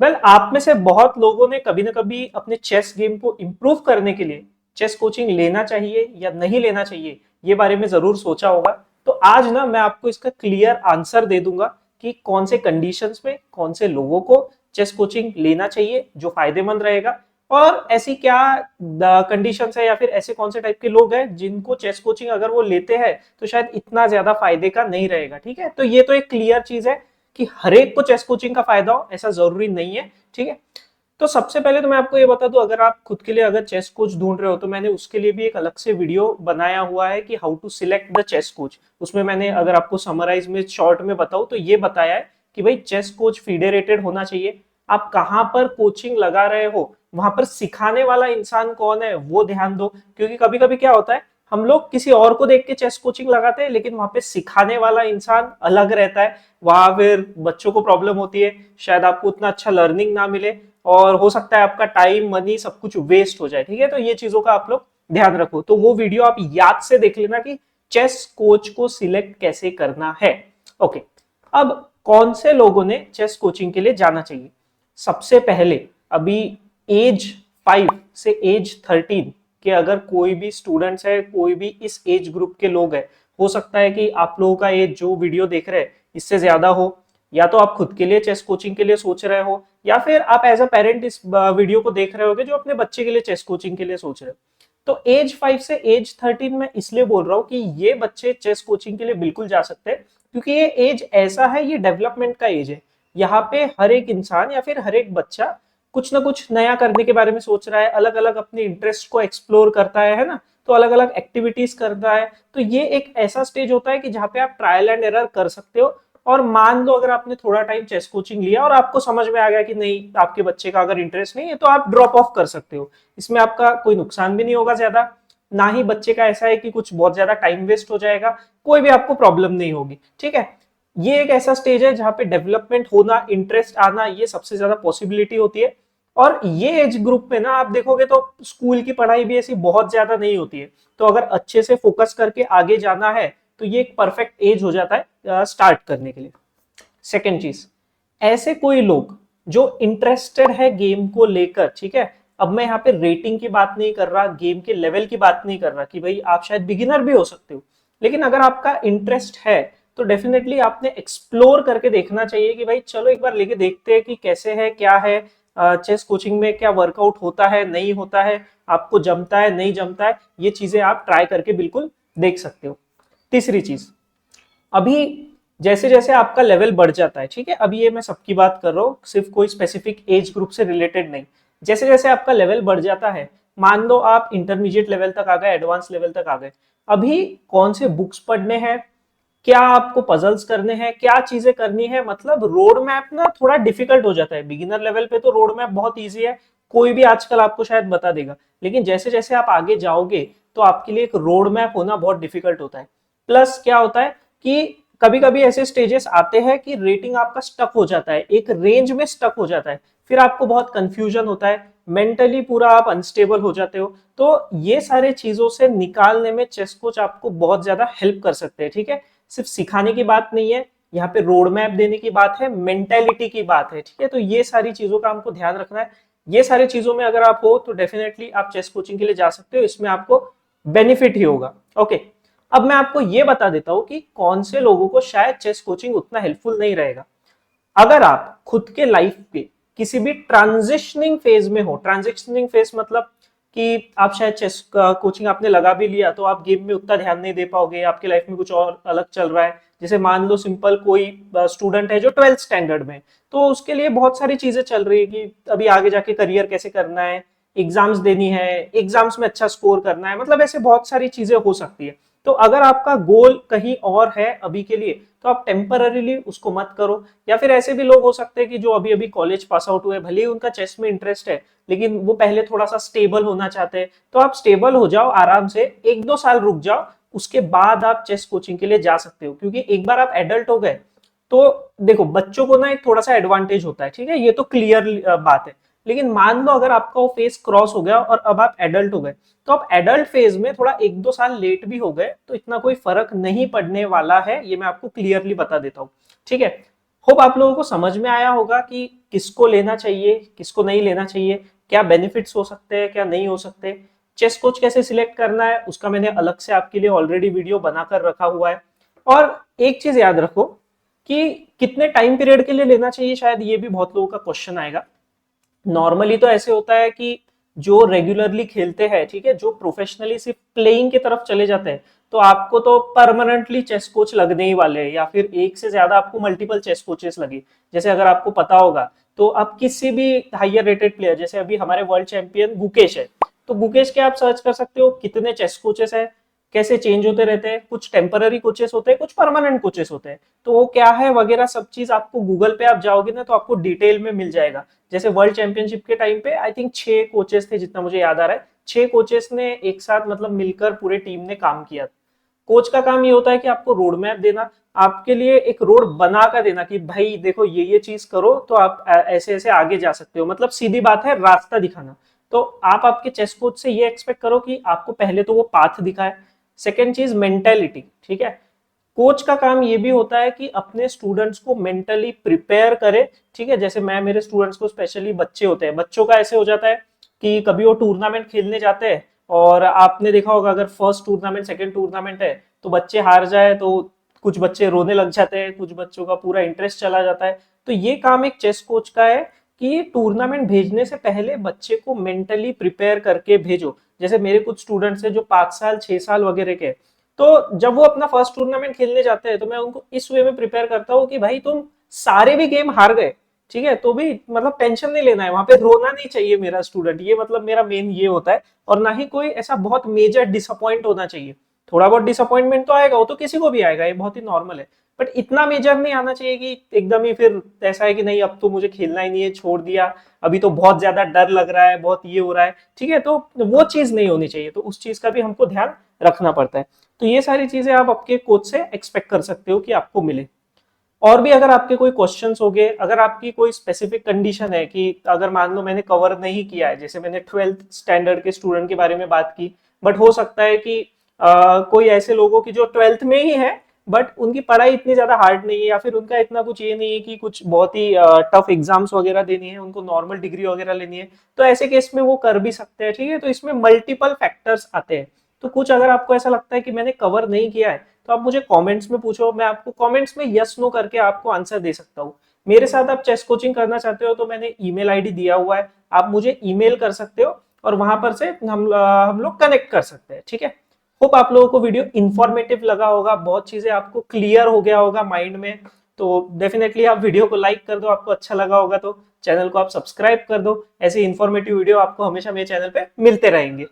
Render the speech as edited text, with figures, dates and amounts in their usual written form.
आप में से बहुत लोगों ने कभी ना कभी अपने चेस गेम को इम्प्रूव करने के लिए चेस कोचिंग लेना चाहिए या नहीं लेना चाहिए, ये बारे में जरूर सोचा होगा। तो आज ना मैं आपको इसका क्लियर आंसर दे दूंगा कि कौन से कंडीशंस में कौन से लोगों को चेस कोचिंग लेना चाहिए जो फायदेमंद रहेगा, और ऐसी क्या कंडीशंस है या फिर ऐसे कौन से टाइप के लोग हैं जिनको चेस कोचिंग अगर वो लेते हैं तो शायद इतना ज्यादा फायदे का नहीं रहेगा। ठीक है, तो ये तो एक क्लियर चीज है कि हर एक को चेस कोचिंग का फायदा हो ऐसा जरूरी नहीं है। ठीक है, तो सबसे पहले तो मैं आपको ये बता दूं, अगर आप खुद के लिए अगर चेस कोच ढूंढ रहे हो तो मैंने उसके लिए भी एक अलग से वीडियो बनाया हुआ है कि how to select the chess coach. उसमें मैंने अगर आपको समराइज में शॉर्ट में बताऊं तो ये बताया है कि भाई चेस कोच फेडरेटेड होना चाहिए। आप कहाँ पर कोचिंग लगा रहे हो, वहां पर सिखाने वाला इंसान कौन है वो ध्यान दो, क्योंकि कभी कभी क्या होता है हम लोग किसी और को देख के चेस कोचिंग लगाते हैं लेकिन वहां पे सिखाने वाला इंसान अलग रहता है। वहां फिर बच्चों को प्रॉब्लम होती है, शायद आपको उतना अच्छा लर्निंग ना मिले और हो सकता है आपका टाइम मनी सब कुछ वेस्ट हो जाए। ठीक है, तो ये चीजों का आप लोग ध्यान रखो। तो वो वीडियो आप याद से देख लेना कि चेस कोच को सिलेक्ट कैसे करना है। ओके, अब कौन से लोगों ने चेस कोचिंग के लिए जाना चाहिए? सबसे पहले अभी एज 5 से एज 13 के अगर कोई भी स्टूडेंट्स है, कोई भी इस एज ग्रुप के लोग हैं, हो सकता है कि आप लोगों का एज जो वीडियो देख रहे हैं इससे ज्यादा हो, या तो आप खुद के लिए चेस कोचिंग के लिए सोच रहे हो, या फिर आप एज अ पेरेंट इस वीडियो को देख रहे होगे जो अपने बच्चे के लिए चेस कोचिंग के लिए सोच रहे हो। तो एज 5 से एज 13 में इसलिए बोल रहा हूँ कि ये बच्चे चेस कोचिंग के लिए बिल्कुल जा सकते हैं, क्योंकि ये एज ऐसा है, ये डेवलपमेंट का एज है। यहाँ पे हर एक इंसान या फिर हर एक बच्चा कुछ ना कुछ नया करने के बारे में सोच रहा है, अलग अलग अपने इंटरेस्ट को एक्सप्लोर करता है ना, तो अलग अलग एक्टिविटीज करता है। तो ये एक ऐसा स्टेज होता है कि जहाँ पे आप ट्रायल एंड एरर कर सकते हो। और मान लो अगर आपने थोड़ा टाइम चेस कोचिंग लिया और आपको समझ में आ गया कि नहीं, आपके बच्चे का अगर इंटरेस्ट नहीं है तो आप ड्रॉप ऑफ कर सकते हो। इसमें आपका कोई नुकसान भी नहीं होगा ज्यादा, ना ही बच्चे का ऐसा है कि कुछ बहुत ज्यादा टाइम वेस्ट हो जाएगा, कोई भी आपको प्रॉब्लम नहीं होगी। ठीक है, ये एक ऐसा स्टेज है जहां पे डेवलपमेंट होना, इंटरेस्ट आना, ये सबसे ज्यादा पॉसिबिलिटी होती है। और ये एज ग्रुप में ना आप देखोगे तो स्कूल की पढ़ाई भी ऐसी बहुत ज्यादा नहीं होती है। तो अगर अच्छे से फोकस करके आगे जाना है तो ये एक परफेक्ट एज हो जाता है स्टार्ट करने के लिए। सेकेंड चीज, ऐसे कोई लोग जो इंटरेस्टेड है गेम को लेकर। ठीक है, अब मैं यहाँ पे रेटिंग की बात नहीं कर रहा, गेम के लेवल की बात नहीं कर रहा कि भाई आप शायद बिगिनर भी हो सकते हो, लेकिन अगर आपका इंटरेस्ट है तो डेफिनेटली आपने एक्सप्लोर करके देखना चाहिए कि भाई चलो एक बार लेके देखते हैं कि कैसे है क्या है। चेस कोचिंग में क्या वर्कआउट होता है नहीं होता है, आपको जमता है नहीं जमता है, ये चीजें आप ट्राई करके बिल्कुल देख सकते हो। तीसरी चीज, अभी जैसे जैसे आपका लेवल बढ़ जाता है, ठीक है, अभी ये मैं सबकी बात कर रहा हूँ, सिर्फ कोई स्पेसिफिक एज ग्रुप से रिलेटेड नहीं। जैसे जैसे आपका लेवल बढ़ जाता है, मान लो आप इंटरमीडिएट लेवल तक आ गए, एडवांस लेवल तक आ गए, अभी कौन से बुक्स पढ़ने हैं, क्या आपको पजल्स करने हैं, क्या चीजें करनी है, मतलब रोड मैप ना थोड़ा डिफिकल्ट हो जाता है। बिगिनर लेवल पे तो रोड मैप बहुत ईजी है, कोई भी आजकल आपको शायद बता देगा, लेकिन जैसे जैसे आप आगे जाओगे तो आपके लिए एक रोड मैप होना बहुत डिफिकल्ट होता है। प्लस क्या होता है कि कभी कभी ऐसे स्टेजेस आते हैं कि रेटिंग आपका स्टक हो जाता है, एक रेंज में स्टक हो जाता है, फिर आपको बहुत कंफ्यूजन होता है, मेंटली पूरा आप अनस्टेबल हो जाते हो। तो ये सारे चीजों से निकालने में चेस कोच आपको बहुत ज्यादा हेल्प कर सकते हैं। ठीक है, सिर्फ सिखाने की बात नहीं है, यहाँ पे रोड मैप देने की बात है, मेंटेलिटी की बात है। ठीक है, तो ये सारी चीजों का हमको ध्यान रखना है। ये सारी चीजों में अगर आप हो तो डेफिनेटली आप चेस कोचिंग के लिए जा सकते हो, इसमें आपको बेनिफिट ही होगा। ओके, अब मैं आपको ये बता देता हूं कि कौन से लोगों को शायद चेस कोचिंग उतना हेल्पफुल नहीं रहेगा। अगर आप खुद के लाइफ के किसी भी ट्रांजिशनिंग फेज में हो, ट्रांजिशनिंग फेज मतलब कि आप शायद चेस कोचिंग आपने लगा भी लिया तो आप गेम में उतना ध्यान नहीं दे पाओगे, आपकी लाइफ में कुछ और अलग चल रहा है। जैसे मान लो सिंपल कोई स्टूडेंट है जो 12th स्टैंडर्ड में, तो उसके लिए बहुत सारी चीजें चल रही है कि अभी आगे जाके करियर कैसे करना है, एग्जाम्स देनी है, एग्जाम्स में अच्छा स्कोर करना है, मतलब ऐसे बहुत सारी चीजें हो सकती है। तो अगर आपका गोल कहीं और है अभी के लिए तो आप टेम्पररीली उसको मत करो। या फिर ऐसे भी लोग हो सकते हैं कि जो अभी अभी कॉलेज पास आउट हुए, भले ही उनका चेस में इंटरेस्ट है लेकिन वो पहले थोड़ा सा स्टेबल होना चाहते हैं, तो आप स्टेबल हो जाओ आराम से, 1-2 साल रुक जाओ, उसके बाद आप चेस कोचिंग के लिए जा सकते हो। क्योंकि एक बार आप एडल्ट हो गए तो देखो बच्चों को ना एक थोड़ा सा एडवांटेज होता है, ठीक है, ये तो क्लियर बात है। लेकिन मान लो अगर आपका वो फेज क्रॉस हो गया और अब आप एडल्ट हो गए, तो आप एडल्ट फेज में थोड़ा 1-2 साल लेट भी हो गए तो इतना कोई फर्क नहीं पड़ने वाला है, ये मैं आपको क्लियरली बता देता हूँ। ठीक है, होप आप लोगों को समझ में आया होगा कि किसको लेना चाहिए, किसको नहीं लेना चाहिए, क्या बेनिफिट्स हो सकते हैं, क्या नहीं हो सकते। चेस कोच कैसे सिलेक्ट करना है उसका मैंने अलग से आपके लिए ऑलरेडी वीडियो बनाकर रखा हुआ है। और एक चीज याद रखो कि कितने टाइम पीरियड के लिए लेना चाहिए, शायद ये भी बहुत लोगों का क्वेश्चन आएगा। नॉर्मली तो ऐसे होता है कि जो रेगुलरली खेलते हैं, ठीक है, जो प्रोफेशनली सिर्फ प्लेइंग की तरफ चले जाते हैं, तो आपको तो परमानेंटली चेस कोच लगने ही वाले हैं, या फिर एक से ज्यादा आपको मल्टीपल चेस कोचेस लगे। जैसे अगर आपको पता होगा तो आप किसी भी हायर रेटेड प्लेयर, जैसे अभी हमारे वर्ल्ड चैंपियन गुकेश है, तो गुकेश के आप सर्च कर सकते हो कितने चेस कोचेस है, कैसे चेंज होते रहते हैं, कुछ टेम्पररी कोचेस होते हैं, कुछ परमानेंट कोचेस होते हैं, तो वो क्या है वगैरह सब चीज आपको गूगल पे आप जाओगे ना तो आपको डिटेल में मिल जाएगा। जैसे वर्ल्ड चैंपियनशिप के टाइम पे आई थिंक 6 कोचेस थे, जितना मुझे याद आ रहा है, 6 कोचेस ने एक साथ मतलब मिलकर पूरे टीम ने काम किया। कोच का काम ये होता है कि आपको रोड मैप देना, आपके लिए एक रोड बना कर देना कि भाई देखो ये चीज करो तो आप ऐसे ऐसे आगे जा सकते हो, मतलब सीधी बात है, रास्ता दिखाना। तो आप आपके चेस कोच से ये एक्सपेक्ट करो कि आपको पहले तो वो पाथ दिखाए। सेकेंड चीज मेंटेलिटी, ठीक है, कोच का काम ये भी होता है कि अपने स्टूडेंट्स को मेंटली प्रिपेयर करे। ठीक है, जैसे मैं मेरे स्टूडेंट्स को, स्पेशली बच्चे होते हैं, बच्चों का ऐसे हो जाता है कि कभी वो टूर्नामेंट खेलने जाते हैं और आपने देखा होगा अगर फर्स्ट टूर्नामेंट सेकंड टूर्नामेंट है तो बच्चे हार जाए तो कुछ बच्चे रोने लग जाते हैं, कुछ बच्चों का पूरा इंटरेस्ट चला जाता है। तो ये काम एक चेस कोच का है कि टूर्नामेंट भेजने से पहले बच्चे को मेंटली प्रिपेयर करके भेजो। जैसे मेरे कुछ स्टूडेंट्स हैं जो 5 साल 6 साल वगैरह के, तो जब वो अपना फर्स्ट टूर्नामेंट खेलने जाते हैं तो मैं उनको इस वे में प्रिपेयर करता हूँ कि भाई तुम सारे भी गेम हार गए, ठीक है, तो भी मतलब टेंशन नहीं लेना है, वहां पे रोना नहीं चाहिए मेरा स्टूडेंट, ये मतलब मेरा मेन ये होता है। और ना ही कोई ऐसा बहुत मेजर डिसअपॉइंट होना चाहिए। थोड़ा बहुत डिसअपॉइंटमेंट तो आएगा, वो तो किसी को भी आएगा, ये बहुत ही नॉर्मल है, बट इतना मेजर नहीं आना चाहिए कि एकदम ही फिर ऐसा है कि नहीं अब तो मुझे खेलना ही नहीं है, छोड़ दिया, अभी तो बहुत ज्यादा डर लग रहा है, बहुत ये हो रहा है, ठीक है, तो वो चीज नहीं होनी चाहिए। तो उस चीज का भी हमको ध्यान रखना पड़ता है। तो ये सारी चीजें आप आपके कोच से एक्सपेक्ट कर सकते हो कि आपको मिले। और भी अगर आपके कोई क्वेश्चंस हो गए, अगर आपकी कोई स्पेसिफिक कंडीशन है कि अगर मान लो मैंने कवर नहीं किया है, जैसे मैंने 12th स्टैंडर्ड के स्टूडेंट के बारे में बात की, बट हो सकता है कि कोई ऐसे लोगों की जो 12th में ही है बट उनकी पढ़ाई इतनी ज्यादा हार्ड नहीं है, या फिर उनका इतना कुछ ये नहीं है कि कुछ बहुत ही टफ एग्जाम्स वगैरह देनी है, उनको नॉर्मल डिग्री वगैरह लेनी है, तो ऐसे केस में वो कर भी सकते हैं। ठीक है, तो इसमें मल्टीपल फैक्टर्स आते हैं। तो कुछ अगर आपको ऐसा लगता है कि मैंने कवर नहीं किया है तो आप मुझे कमेंट्स में पूछो, मैं आपको कमेंट्स में यस नो करके आपको आंसर दे सकता हूँ। मेरे साथ आप चेस कोचिंग करना चाहते हो तो मैंने ईमेल आईडी दिया हुआ है, आप मुझे ईमेल कर सकते हो और वहां पर से हम लोग कनेक्ट कर सकते हैं। ठीक है, होप आप लोगों को वीडियो इंफॉर्मेटिव लगा होगा, बहुत चीजें आपको क्लियर हो गया होगा माइंड में। तो डेफिनेटली आप वीडियो को लाइक कर दो, आपको अच्छा लगा होगा तो चैनल को आप सब्सक्राइब कर दो, ऐसे इंफॉर्मेटिव वीडियो आपको हमेशा मेरे चैनल पे मिलते रहेंगे।